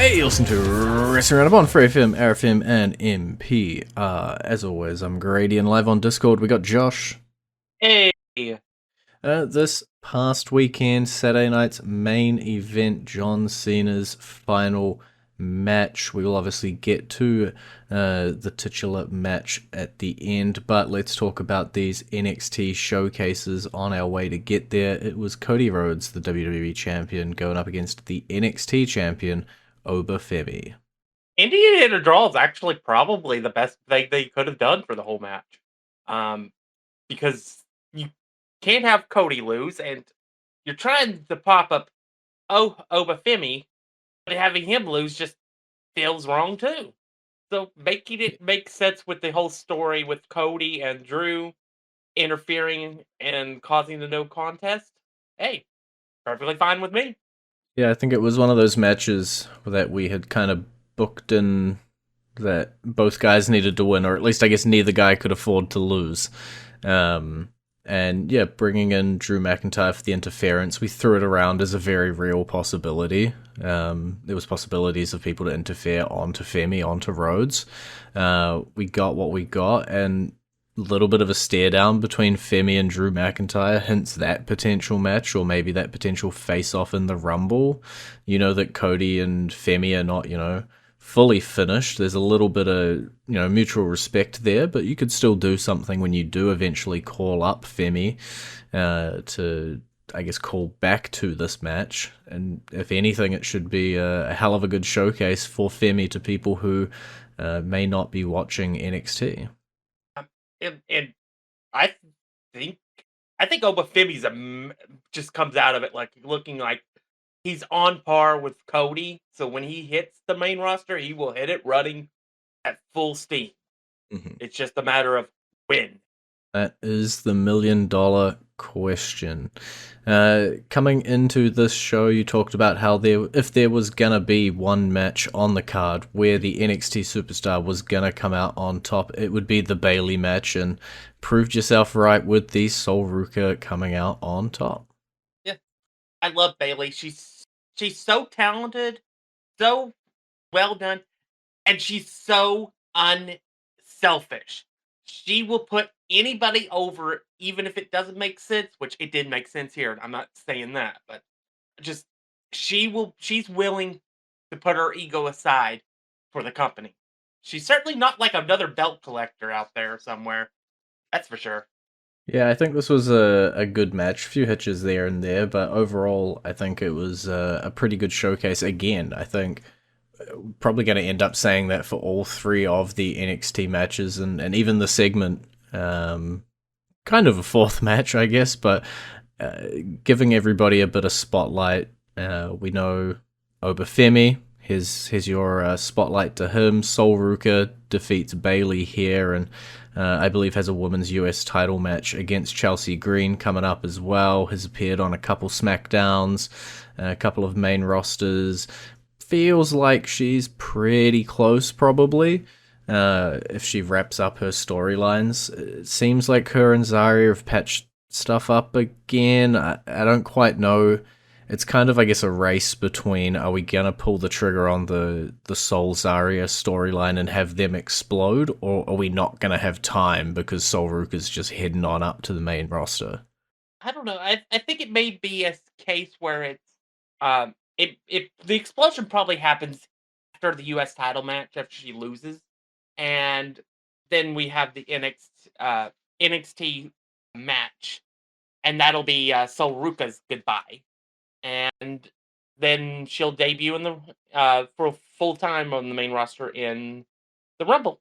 Hey, listen to Wrestling Roundup on FreeFM, ArrowFM, and MP. As always, I'm Grady, and live on Discord, we got Josh. Hey, This past weekend, Saturday night's main event, John Cena's final match. We will obviously get to the titular match at the end, but let's talk about these NXT showcases on our way to get there. It was Cody Rhodes, the WWE champion, going up against the NXT champion, Obafemi. Indiana draw is actually probably the best thing they could have done for the whole match. Um, because you can't have Cody lose, and you're trying to pop up Obafemi, but having him lose just feels wrong too. So making it make sense with the whole story with Cody and Drew interfering and causing the no contest, hey, perfectly fine with me. Yeah, I think it was one of those matches that we had kind of booked in that both guys needed to win, or at least I guess neither guy could afford to lose. Um, and yeah, bringing in Drew McIntyre for the interference, we threw it around as a very real possibility. There was possibilities of people to interfere onto Femi, onto Rhodes. We got what we got, and a little bit of a stare down between Femi and Drew McIntyre hints that potential match, or maybe that potential face off in the Rumble. You know that Cody and Femi are not, fully finished. There's a little bit of, mutual respect there, but you could still do something when you do eventually call up Femi to, I guess, call back to this match. And if anything, it should be a hell of a good showcase for Femi to people who may not be watching NXT. And I think I think Obafemi's just comes out of it like looking like he's on par with Cody. So when he hits the main roster, he will hit it running at full steam. Mhm. It's just a matter of when. That is the $1 million question. Coming into this show, you talked about how if there was gonna be one match on the card where the NXT superstar was gonna come out on top, it would be the Bayley match, and proved yourself right with the Sol Ruka coming out on top. Yeah, I love Bailey. She's so talented, so well done, and she's so unselfish. She will put anybody over, even if it doesn't make sense, which it did make sense here. And I'm not saying that, but just she's willing to put her ego aside for the company. She's certainly not like another belt collector out there somewhere. That's for sure. Yeah, I think this was a good match. A few hitches there and there, but overall, I think it was a pretty good showcase. Again, I think probably going to end up saying that for all three of the NXT matches and even the segment. Kind of a fourth match, I guess, but giving everybody a bit of spotlight. We know Obafemi. Here's your spotlight to him. Sol Ruka defeats Bayley here, and I believe has a women's US title match against Chelsea Green coming up as well. Has appeared on a couple SmackDowns, a couple of main rosters. Feels like she's pretty close, probably. If she wraps up her storylines, it seems like her and Zarya have patched stuff up again. I don't quite know. It's kind of, I guess, a race between are we gonna pull the trigger on the Soul Zarya storyline and have them explode, or are we not gonna have time because Soul Ruka's just heading on up to the main roster? I don't know. I think it may be a case where it's it the explosion probably happens after the US title match after she loses, and then we have the NXT match, and that'll be Sol Ruka's goodbye, and then she'll debut in the for full time on the main roster in the Rumble.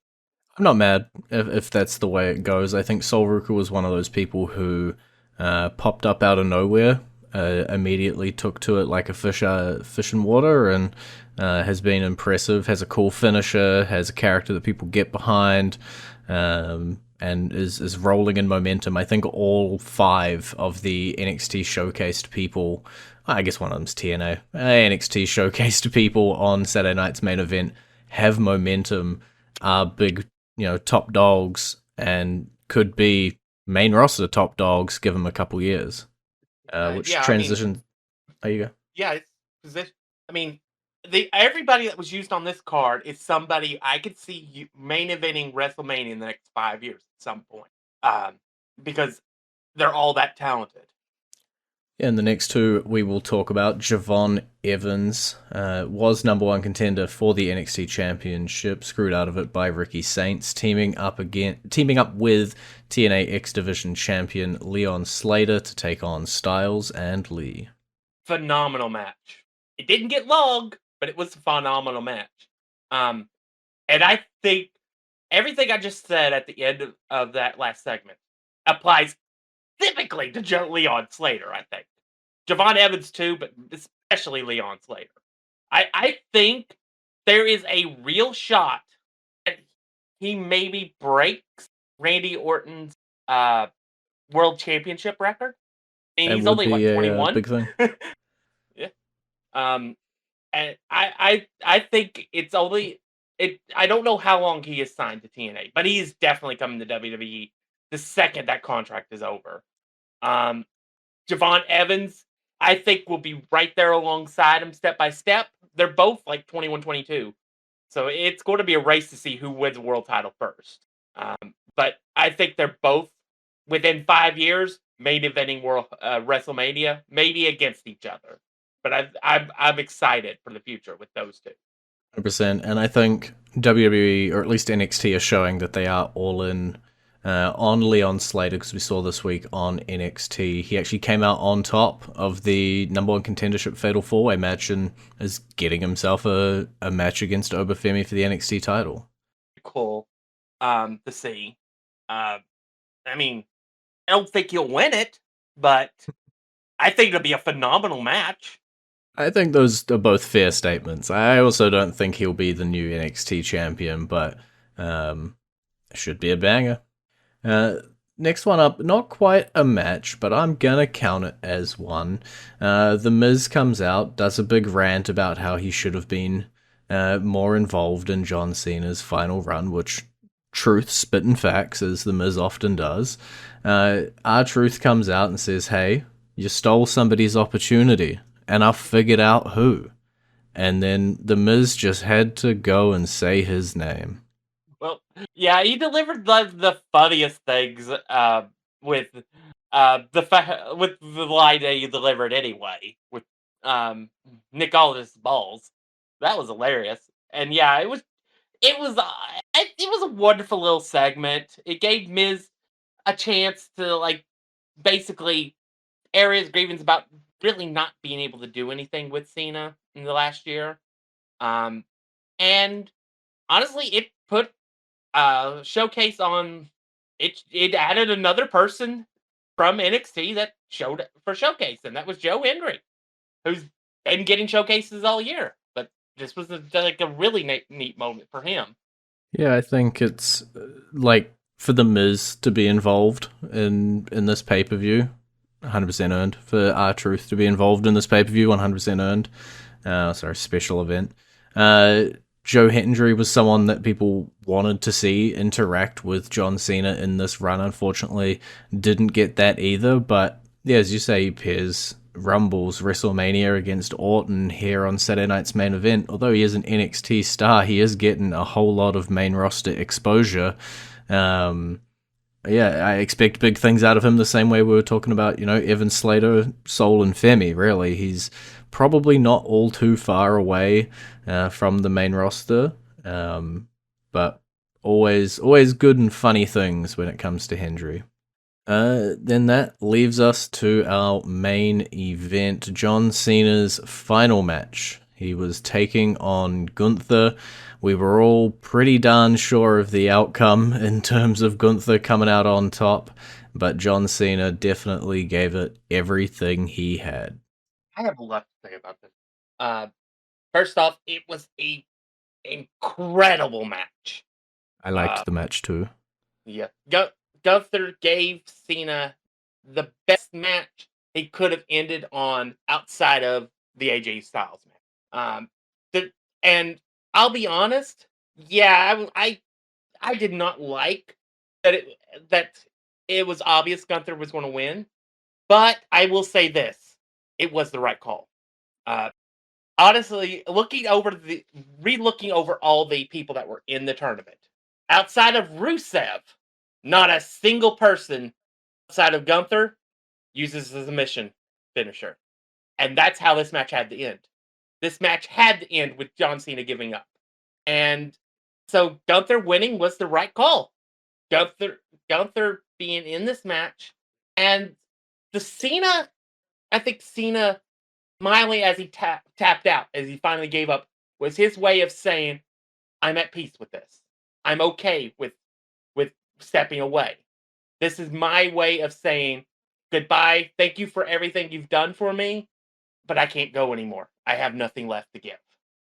I'm not mad if that's the way it goes. I think Sol Ruka was one of those people who popped up out of nowhere, immediately took to it like a fish in water, and has been impressive. Has a cool finisher, has a character that people get behind, and is rolling in momentum. I think all five of the NXT showcased people. I guess one of them's TNA. NXT showcased people on Saturday night's main event have momentum, are big, top dogs, and could be main roster top dogs. Give them a couple years. Which Yeah, I mean, transition? There you go. yeah, it's position. I mean, the everybody that was used on this card is somebody I could see main eventing WrestleMania in the next 5 years at some point. Um, because they're all that talented. And the next two we will talk about, Javon Evans was number one contender for the NXT Championship, screwed out of it by Ricky Saints, teaming up with TNA X Division champion Leon Slater to take on Styles and Lee. Phenomenal match. It didn't get long, but it was a phenomenal match. And I think everything I just said at the end of that last segment applies typically to Leon Slater, I think. Javon Evans too, but especially Leon Slater. I think there is a real shot that he maybe breaks Randy Orton's world championship record. I mean, That he's would only be what a 21. big thing. Yeah. Um, and I think it's only it. I don't know how long he is signed to TNA, but he is definitely coming to WWE the second that contract is over. Um, Javon Evans, I think, will be right there alongside him step by step. They're both like 21, 22. So it's going to be a race to see who wins the world title first. But I think they're both within 5 years, main eventing world WrestleMania, maybe against each other. But I'm excited for the future with those two. 100%. And I think WWE, or at least NXT, are showing that they are all in on Leon Slater, because we saw this week on NXT. He actually came out on top of the number one contendership Fatal 4-Way match and is getting himself a match against Obafemi for the NXT title. Cool to see. Uh, I mean, I don't think he'll win it, but I think it'll be a phenomenal match. I think those are both fair statements. I also don't think he'll be the new NXT champion, but should be a banger. Uh, Next one up, not quite a match, but I'm gonna count it as one. The Miz comes out, does a big rant about how he should have been more involved in John Cena's final run, which truth, spitting facts, as The Miz often does. R-Truth comes out and says, hey, you stole somebody's opportunity, and I've figured out who. And then The Miz just had to go and say his name. Well, yeah, he delivered the funniest things with with the line that he delivered anyway with Nick Aldis' balls. That was hilarious, and yeah, it was a wonderful little segment. It gave Miz a chance to like basically air his grievance about really not being able to do anything with Cena in the last year. Um, and honestly, it put showcase on it added another person from NXT that showed for showcase, and that was Joe Hendry, who's been getting showcases all year. But this was like a really neat moment for him. Yeah, I think it's like for the Miz to be involved in this pay per view, 100% earned. For R-Truth to be involved in this pay per view, 100% earned. Sorry, special event. Joe Hendry was someone that people wanted to see interact with John Cena in this run. Unfortunately, didn't get that either. But yeah, as you say, he pairs Rumble's WrestleMania against Orton here on Saturday night's main event. Although he is an NXT star, he is getting a whole lot of main roster exposure. Yeah, I expect big things out of him the same way we were talking about, Evan Slater, Soul, and Femi, really. He's probably not all too far away from the main roster, but always good and funny things when it comes to Hendry. Then that leaves us to our main event, John Cena's final match. He was taking on Gunther. We were all pretty darn sure of the outcome in terms of Gunther coming out on top, but John Cena definitely gave it everything he had. I have a lot to say about this. Uh, First off, it was a incredible match. I Uh, liked the match too. yeah, Gunther gave Cena the best match he could have ended on outside of the AJ Styles match. The, and I'll be honest, yeah, I did not like that it was obvious Gunther was going to win, but I will say this: it was the right call. Uh, honestly, re-looking over all the people that were in the tournament, outside of Rusev, not a single person outside of Gunther uses the submission finisher. And that's how this match had to end. This match had to end with John Cena giving up. And so Gunther winning was the right call. Gunther Gunther being in this match, and the Cena, I think Cena smiling as he tapped out, as he finally gave up, was his way of saying, "I'm at peace with this. I'm okay with stepping away. This is my way of saying goodbye. Thank you for everything you've done for me, but I can't go anymore. I have nothing left to give."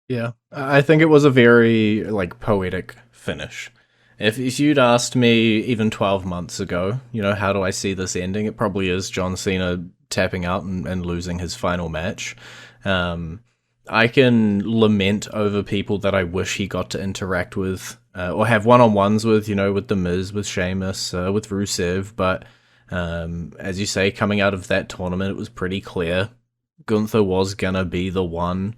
Yeah, I think it was a very like poetic finish. If you'd asked me even 12 months ago, how do I see this ending? It probably is John Cena tapping out and losing his final match. Um, I can lament over people that I wish he got to interact with or have one-on-ones with, with The Miz, with Sheamus, with Rusev. But as you say, coming out of that tournament, it was pretty clear Gunther was gonna be the one.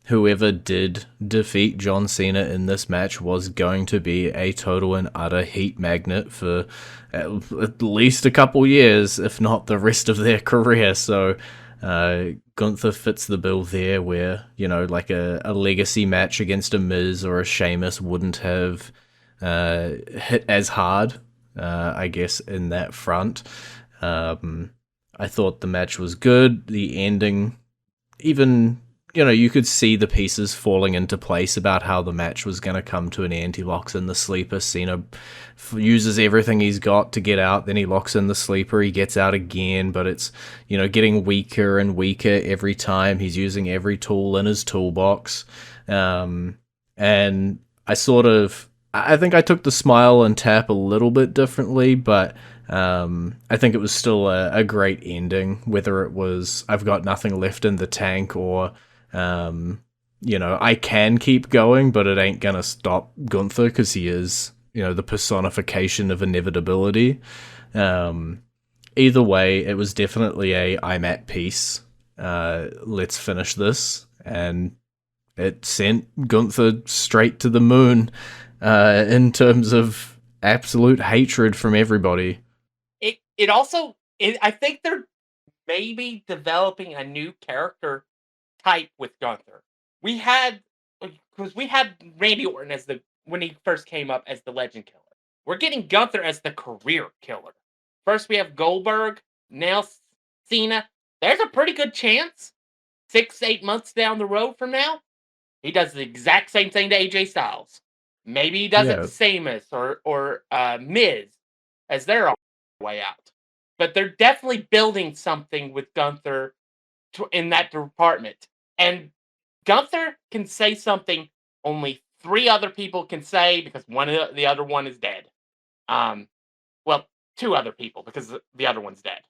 Whoever did defeat John Cena in this match was going to be a total and utter heat magnet for at least a couple years, if not the rest of their career. So Gunther fits the bill there where, like a legacy match against a Miz or a Sheamus wouldn't have hit as hard, I guess, in that front. I thought the match was good. The ending, even, you could see the pieces falling into place about how the match was going to come to an end. He locks in the sleeper. Cena uses everything he's got to get out. Then he locks in the sleeper. He gets out again, but it's, getting weaker and weaker every time. He's using every tool in his toolbox. And I think I took the smile and tap a little bit differently, but I think it was still a great ending, whether it was I've got nothing left in the tank or, I can keep going, but it ain't going to stop Gunther because he is, the personification of inevitability. Either way, it was definitely I'm at peace. Let's finish this. And it sent Gunther straight to the moon in terms of absolute hatred from everybody. I think they're maybe developing a new character type with Gunther. We had Randy Orton when he first came up as the Legend Killer. We're getting Gunther as the career killer. First we have Goldberg, now Cena. There's a pretty good chance 6-8 months down the road from now, he does the exact same thing to AJ Styles. Maybe he does it to Sheamus or Miz as they're on their way out. But they're definitely building something with Gunther in that department. And Gunther can say something only 3 other people can say because the other one is dead. Well, 2 other people because the other one's dead.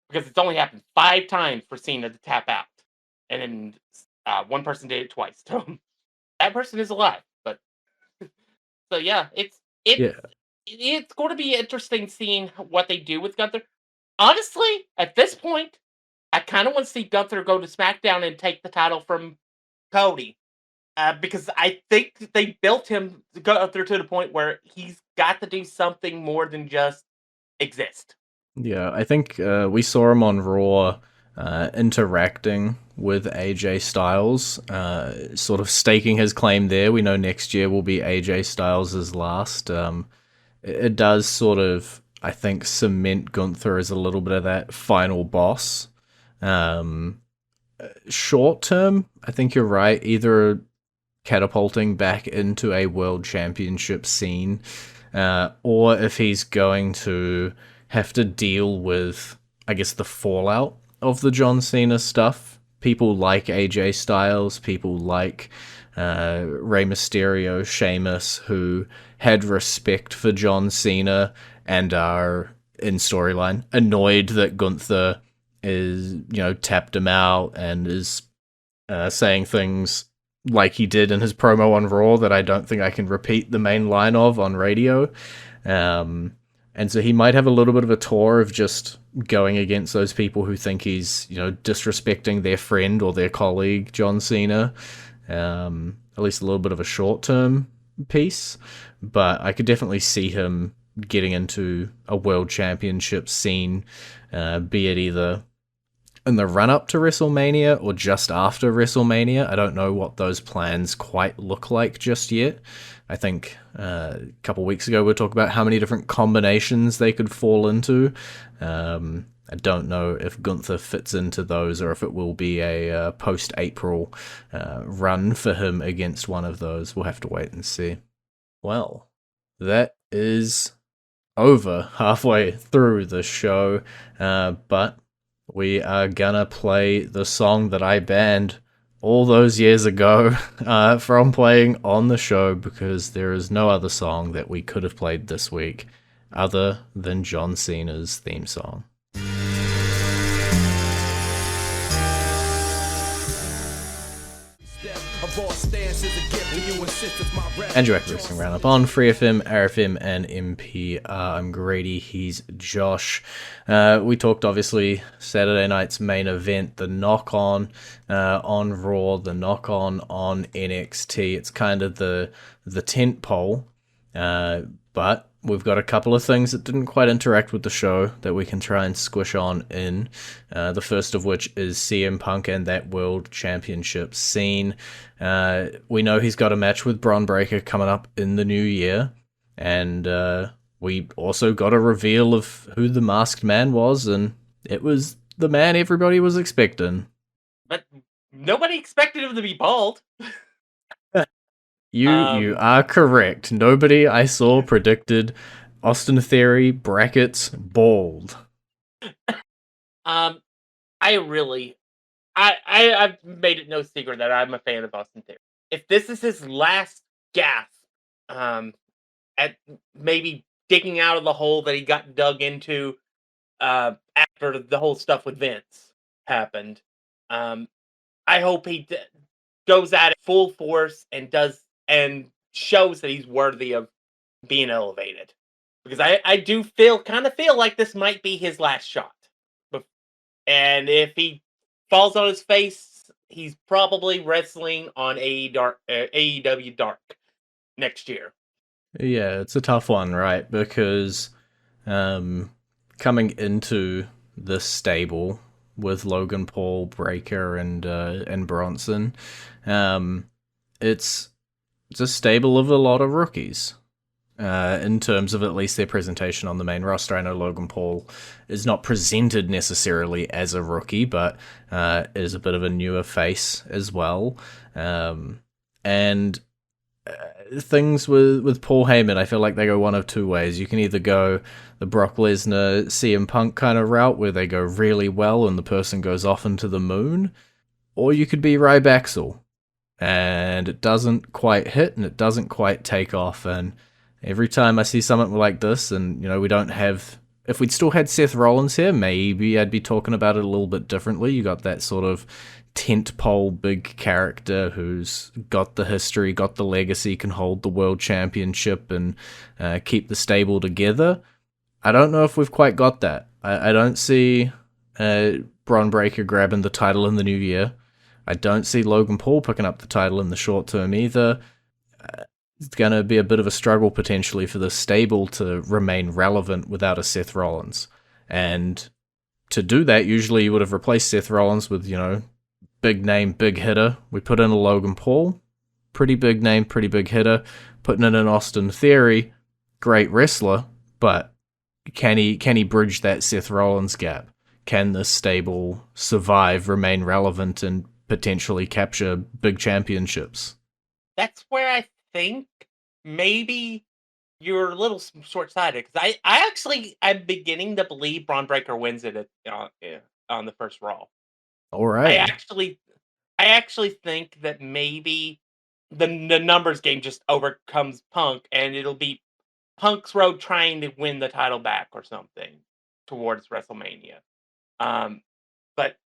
Because it's only happened 5 times for Cena to tap out. And then one person did it twice. So that person is alive. But so yeah, it's going to be interesting seeing what they do with Gunther. Honestly, at this point, I kind of want to see Gunther go to SmackDown and take the title from Cody. Because I think they built him Gunther to the point where he's got to do something more than just exist. Yeah, I think we saw him on Raw interacting with AJ Styles, sort of staking his claim there. We know next year will be AJ Styles' last. It does sort of, I think, cement Gunther as a little bit of that final boss. Short term, I think you're right. Either catapulting back into a world championship scene, or if he's going to have to deal with, I guess, the fallout of the John Cena stuff. People like AJ Styles, people like Rey Mysterio, Sheamus, who had respect for John Cena and are, in storyline, annoyed that Gunther is, tapped him out and is saying things like he did in his promo on Raw that I don't think I can repeat the main line of on radio. And so he might have a little bit of a tour of just going against those people who think he's, disrespecting their friend or their colleague, John Cena. At least a little bit of a short term piece. But I could definitely see him getting into a world championship scene, be it either in the run up to WrestleMania or just after WrestleMania. I don't know what those plans quite look like just yet. I think a couple weeks ago we talked about how many different combinations they could fall into. I don't know if Gunther fits into those or if it will be a post April run for him against one of those. We'll have to wait and see. Well, that is over halfway through the show, but we are gonna play the song that I banned all those years ago from playing on the show because there is no other song that we could have played this week other than John Cena's theme song. Andrew Wrestling Roundup on FreeFM, ArrowFM, and MPR. I'm Grady, he's Josh. We talked, obviously, Saturday night's main event, the knock-on on Raw, the knock-on on NXT. It's kind of the tent pole, but we've got a couple of things that didn't quite interact with the show that we can try and squish on in. The first of which is CM Punk and that World Championship scene. We know he's got a match with Bron Breakker coming up in the new year. And we also got a reveal of who the masked man was, and it was the man everybody was expecting. But nobody expected him to be bald. You are correct. Nobody I saw predicted Austin Theory brackets bald. I've made it no secret that I'm a fan of Austin Theory. If this is his last gasp, at maybe digging out of the hole that he got dug into after the whole stuff with Vince happened, I hope he goes at it full force and shows that he's worthy of being elevated. Because I do feel like this might be his last shot. And if he falls on his face, he's probably wrestling on AEW Dark next year. Yeah, it's a tough one, right? Because coming into this stable with Logan Paul, Breaker, and Bronson, it's a stable of a lot of rookies. In terms of at least their presentation on the main roster. I know Logan Paul is not presented necessarily as a rookie, but is a bit of a newer face as well. And things with Paul Heyman, I feel like they go one of two ways. You can either go the Brock Lesnar, CM Punk kind of route, where they go really well and the person goes off into the moon, or you could be Rybaxel, and it doesn't quite hit and it doesn't quite take off. And every time I see something like this, and we don't have, if we'd still had Seth Rollins here, maybe I'd be talking about it a little bit differently. You got that sort of tentpole big character who's got the history, got the legacy, can hold the world championship and keep the stable together. I don't know if we've quite got that. I don't see Bron Breakker grabbing the title in the new year. I don't see Logan Paul picking up the title in the short term either. It's going to be a bit of a struggle potentially for the stable to remain relevant without a Seth Rollins. And to do that, usually you would have replaced Seth Rollins with, big name, big hitter. We put in a Logan Paul, pretty big name, pretty big hitter. Putting in an Austin Theory, great wrestler, but can he bridge that Seth Rollins gap? Can this stable survive, remain relevant, and potentially capture big championships? That's where I think maybe you're a little short-sighted, because I'm beginning to believe Bron Breakker wins it on the first Raw. All I right. actually think that maybe the numbers game just overcomes Punk, and it'll be Punk's road trying to win the title back or something towards WrestleMania. But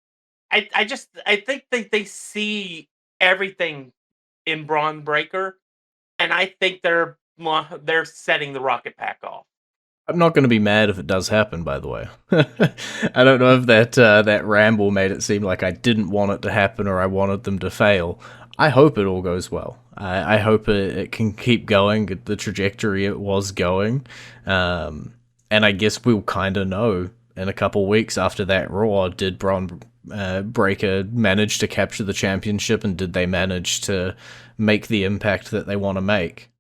I think they see everything in Braun Breaker, and I think they're setting the rocket pack off. I'm not going to be mad if it does happen. By the way, I don't know if that ramble made it seem like I didn't want it to happen or I wanted them to fail. I hope it all goes well. I hope it can keep going the trajectory it was going, um, and I guess we'll kind of know in a couple weeks after that Raw. Did Braun Breaker manage to capture the championship, and did they manage to make the impact that they want to make?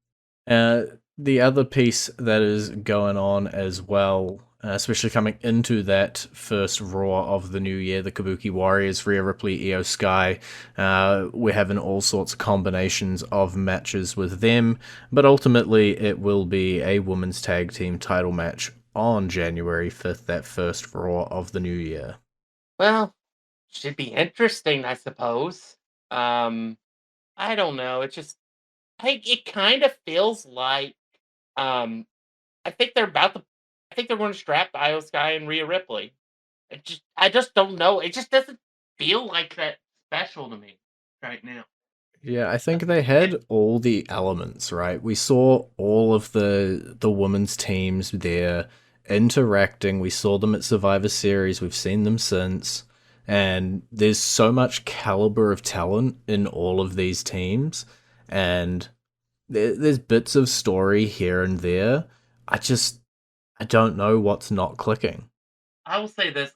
Uh, the other piece that is going on as well, especially coming into that first Raw of the new year, the Kabuki Warriors, Rhea Ripley, Io Sky, we're having all sorts of combinations of matches with them, but ultimately it will be a women's tag team title match on January 5th, that first Raw of the new year. Well, should be interesting, I suppose. Um, I don't know. It just I think it kind of feels like um I think they're about to I think they're going to strap Io Sky and Rhea Ripley. I just don't know. It just doesn't feel like that special to me right now. Yeah, I think they had It all the elements, right? We saw all of the women's teams there interacting. We saw them at Survivor Series. We've seen them since. And there's so much caliber of talent in all of these teams. And there's bits of story here and there. I just, I don't know what's not clicking. I will say this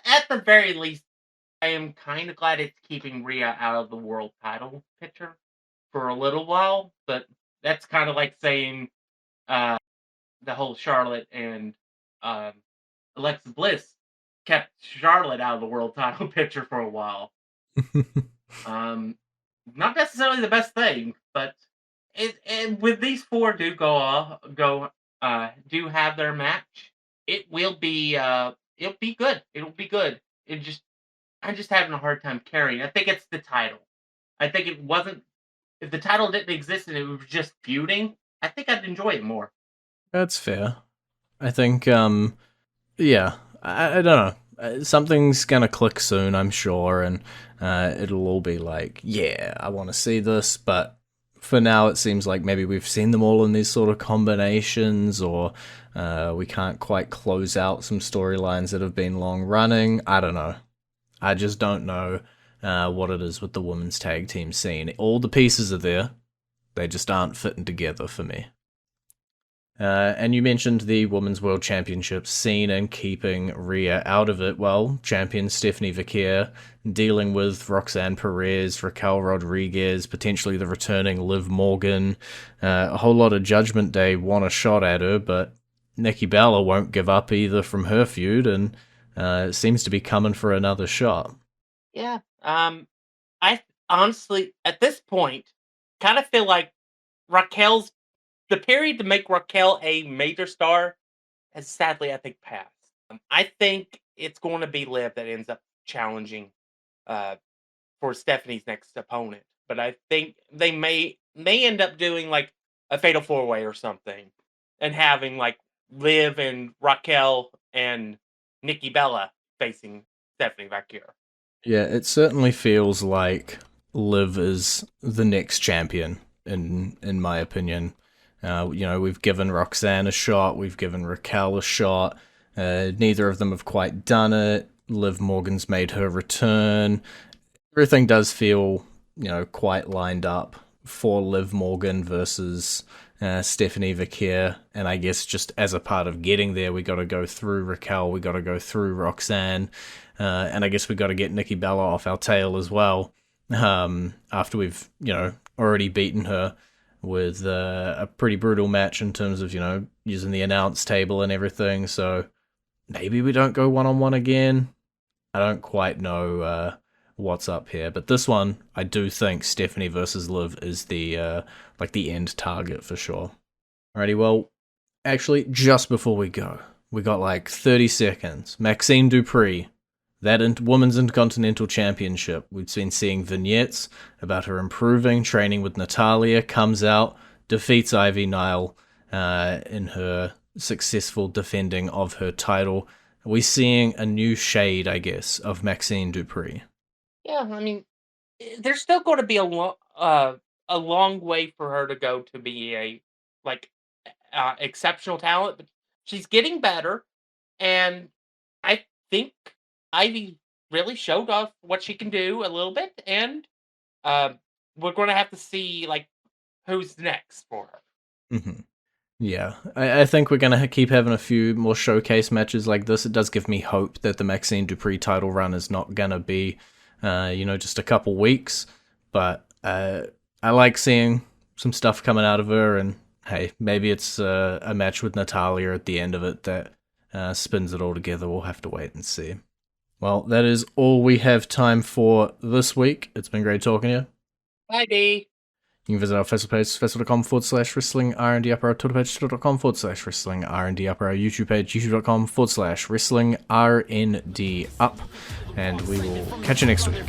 at the very least, I am kind of glad it's keeping Rhea out of the world title picture for a little while. But that's kind of like saying uh, the whole Charlotte and um, Alexa Bliss kept Charlotte out of the world title picture for a while. Um, Not necessarily the best thing, but with these four do have their match, it'll be good. It'll be good. It just I'm just having a hard time carrying. I think it's the title. I think it wasn't if the title didn't exist and it was just feuding, I think I'd enjoy it more. That's fair. I think, yeah, I don't know. Something's gonna click soon, I'm sure, and it'll all be like, yeah, I want to see this. But for now, it seems like maybe we've seen them all in these sort of combinations, or we can't quite close out some storylines that have been long running. I don't know. I just don't know what it is with the women's tag team scene. All the pieces are there, they just aren't fitting together for me. And you mentioned the Women's World Championship scene and keeping Rhea out of it. Well, champion Stephanie Vaquer dealing with Roxanne Perez, Raquel Rodriguez, potentially the returning Liv Morgan. A whole lot of Judgment Day want a shot at her, but Nikki Bella won't give up either from her feud and seems to be coming for another shot. Yeah. I honestly at this point kind of feel like Raquel's the period to make Raquel a major star has sadly, I think, passed. I think it's going to be Liv that ends up challenging uh, for Stephanie's next opponent. But I think they may end up doing like a fatal four way or something, and having like Liv and Raquel and Nikki Bella facing Stephanie Vaquer. Yeah, it certainly feels like Liv is the next champion in my opinion. We've given Roxanne a shot, we've given Raquel a shot. Neither of them have quite done it. Liv Morgan's made her return. Everything does feel, quite lined up for Liv Morgan versus Stephanie Vaquer. And I guess just as a part of getting there, we got to go through Raquel, we got to go through Roxanne, and I guess we got to get Nikki Bella off our tail as well. After we've, already beaten her with a pretty brutal match in terms of, using the announce table and everything. So maybe we don't go one on one again. I don't quite know what's up here, but this one I do think Stephanie versus Liv is the end target for sure. Alrighty, well, actually, just before we go, we got like 30 seconds. Maxine Dupree, that Women's Intercontinental Championship. We've been seeing vignettes about her improving, training with Natalia, comes out, defeats Ivy Nile in her successful defending of her title. Are we seeing a new shade, I guess, of Maxine Dupree? Yeah, I mean, there's still going to be a long way for her to go to be a like exceptional talent. But She's getting better, and I think Ivy really showed off what she can do a little bit, and um, we're going to have to see like who's next for her. Hmm. Yeah, I think we're gonna keep having a few more showcase matches like this. It does give me hope that the Maxine Dupree title run is not gonna be, just a couple weeks. But I like seeing some stuff coming out of her, and hey, maybe it's a match with Natalia at the end of it that spins it all together. We'll have to wait and see. Well, that is all we have time for this week. It's been great talking to you. Bye, D. You can visit our Facebook page, facebook.com/wrestling R&D up, our Twitter page, twitter.com/wrestling R&D up, our YouTube page, youtube.com/wrestling RND up, and we will catch you next week.